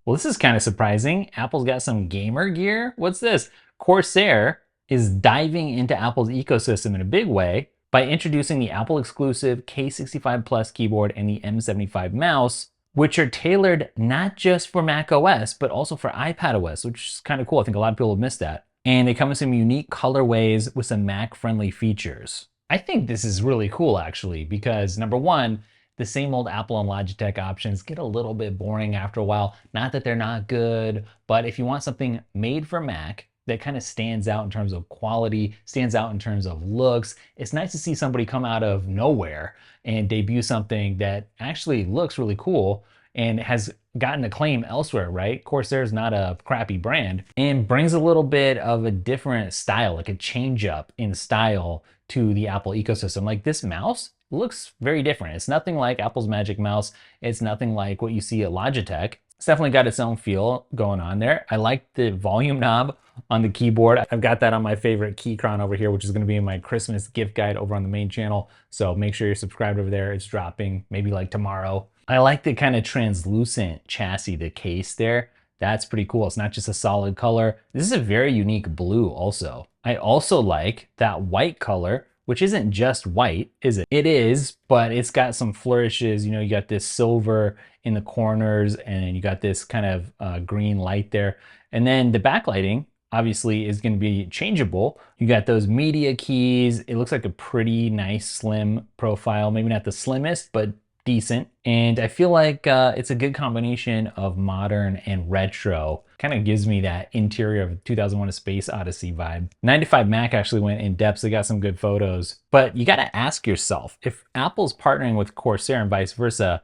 Well, this is kind of surprising. Apple's got some gamer gear. What's this? Corsair is diving into Apple's ecosystem in a big way by introducing the Apple exclusive K65 Plus keyboard and the M75 mouse, which are tailored not just for Mac OS, but also for iPad OS, which is kind of cool. I think a lot of people have missed that. And they come in some unique colorways with some Mac-friendly features. I think this is really cool, actually, because number one, the same old Apple and Logitech options get a little bit boring after a while. Not that they're not good, but if you want something made for Mac that kind of stands out in terms of quality, stands out in terms of looks, it's nice to see somebody come out of nowhere and debut something that actually looks really cool and has gotten acclaim elsewhere, right? Corsair is not a crappy brand and brings a little bit of a different style, like a change up in style to the Apple ecosystem. Like this mouse looks very different. It's nothing like Apple's Magic Mouse. It's nothing like what you see at Logitech. It's definitely got its own feel going on there. I like the volume knob on the keyboard. I've got that on my favorite keychron over here, which is going to be in my Christmas gift guide over on the main channel. So make sure you're subscribed over there. It's dropping maybe like tomorrow. I like the kind of translucent chassis, the case there. That's pretty cool. It's not just a solid color. This is a very unique blue also. I also like that white color, which isn't just white, is it? It is, but it's got some flourishes. You know, you got this silver in the corners and you got this kind of green light there. And then the backlighting obviously is going to be changeable. You got those media keys. It looks like a pretty nice slim profile, maybe not the slimmest, but decent. And I feel like it's a good combination of modern and retro. Kind of gives me that interior of 2001: A Space Odyssey vibe. 9to5 Mac actually went in depth. They got some good photos. But you got to ask yourself, if Apple's partnering with Corsair and vice versa,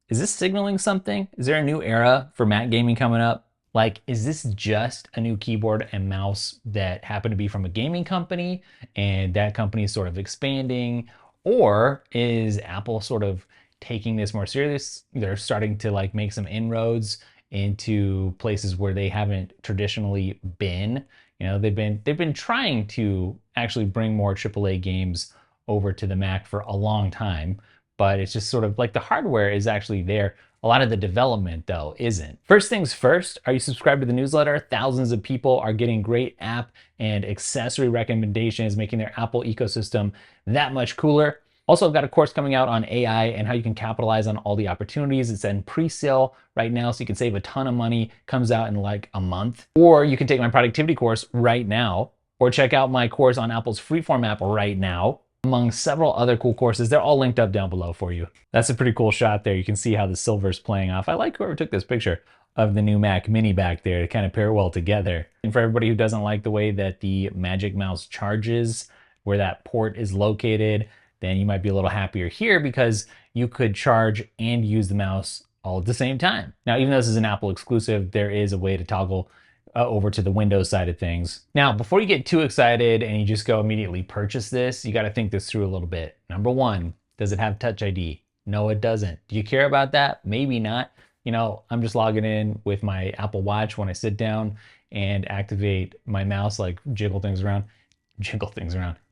is this signaling something? Is there a new era for Mac gaming coming up? Like, is this just a new keyboard and mouse that happened to be from a gaming company and that company is sort of expanding? Or is Apple sort of taking this more serious? They're starting to like make some inroads into places where they haven't traditionally been. You know, they've been trying to actually bring more AAA games over to the Mac for a long time, but it's just sort of like the hardware is actually there. A lot of the development though isn't. First things first, are you subscribed to the newsletter? Thousands of people are getting great app and accessory recommendations, making their Apple ecosystem that much cooler. Also, I've got a course coming out on AI and how you can capitalize on all the opportunities. It's in pre-sale right now, so you can save a ton of money. Comes out in like a month. Or you can take my productivity course right now, or check out my course on Apple's Freeform app right now, among several other cool courses. They're all linked up down below for you. That's a pretty cool shot there. You can see how the silver's playing off. I like whoever took this picture of the new Mac Mini back there to kind of pair well together. And for everybody who doesn't like the way that the Magic Mouse charges, where that port is located, then you might be a little happier here because you could charge and use the mouse all at the same time. Now, even though this is an Apple exclusive, there is a way to toggle over to the Windows side of things. Now, before you get too excited and you just go immediately purchase this, you got to think this through a little bit. Number one, does it have Touch ID? No, it doesn't. Do you care about that? Maybe not. You know, I'm just logging in with my Apple Watch when I sit down and activate my mouse, like jiggle things around.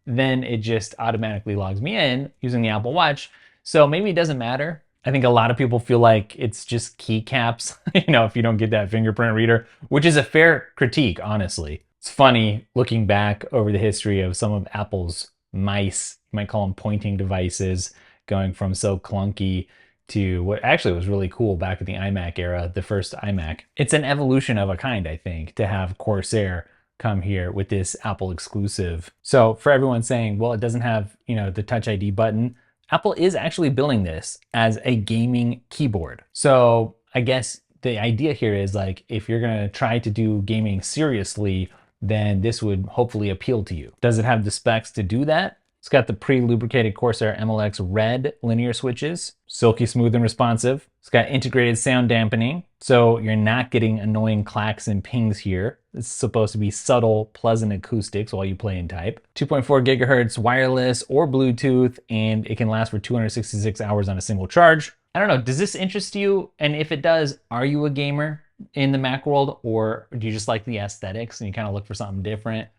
Then it just automatically logs me in using the Apple Watch. So maybe it doesn't matter. I think a lot of people feel like it's just keycaps, you know, if you don't get that fingerprint reader, which is a fair critique, honestly. It's funny looking back over the history of some of Apple's mice, you might call them pointing devices, going from so clunky to what actually was really cool back in the iMac era, the first iMac. It's an evolution of a kind, I think, to have Corsair come here with this Apple exclusive. So for everyone saying, well, it doesn't have, you know, the Touch ID button, Apple is actually building this as a gaming keyboard. So I guess the idea here is like, if you're gonna try to do gaming seriously, then this would hopefully appeal to you. Does it have the specs to do that? It's got the pre-lubricated Corsair MLX red linear switches, silky smooth and responsive. It's got integrated sound dampening, so you're not getting annoying clacks and pings here. It's supposed to be subtle, pleasant acoustics while you play and type. 2.4 gigahertz wireless or Bluetooth, and it can last for 266 hours on a single charge. I don't know, does this interest you? And if it does, are you a gamer in the Mac world, or do you just like the aesthetics and you kind of look for something different?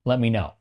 Let me know.